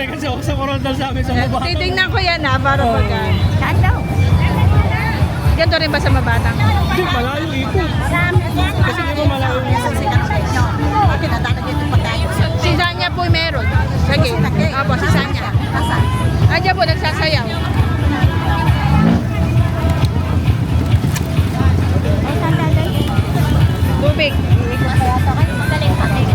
kasi ako sa Corontal sa amin sa baba. Titingnan ko yan para pagka. Saan daw? Ganito rin ba sa mabatang? Hindi, malayo ikot. Kasi di ba malayo ikot? Si Sanya po meron. Sige. Apo, si Sanya. Andiyan po, nagsasayaw. Tubig. Madaling pating.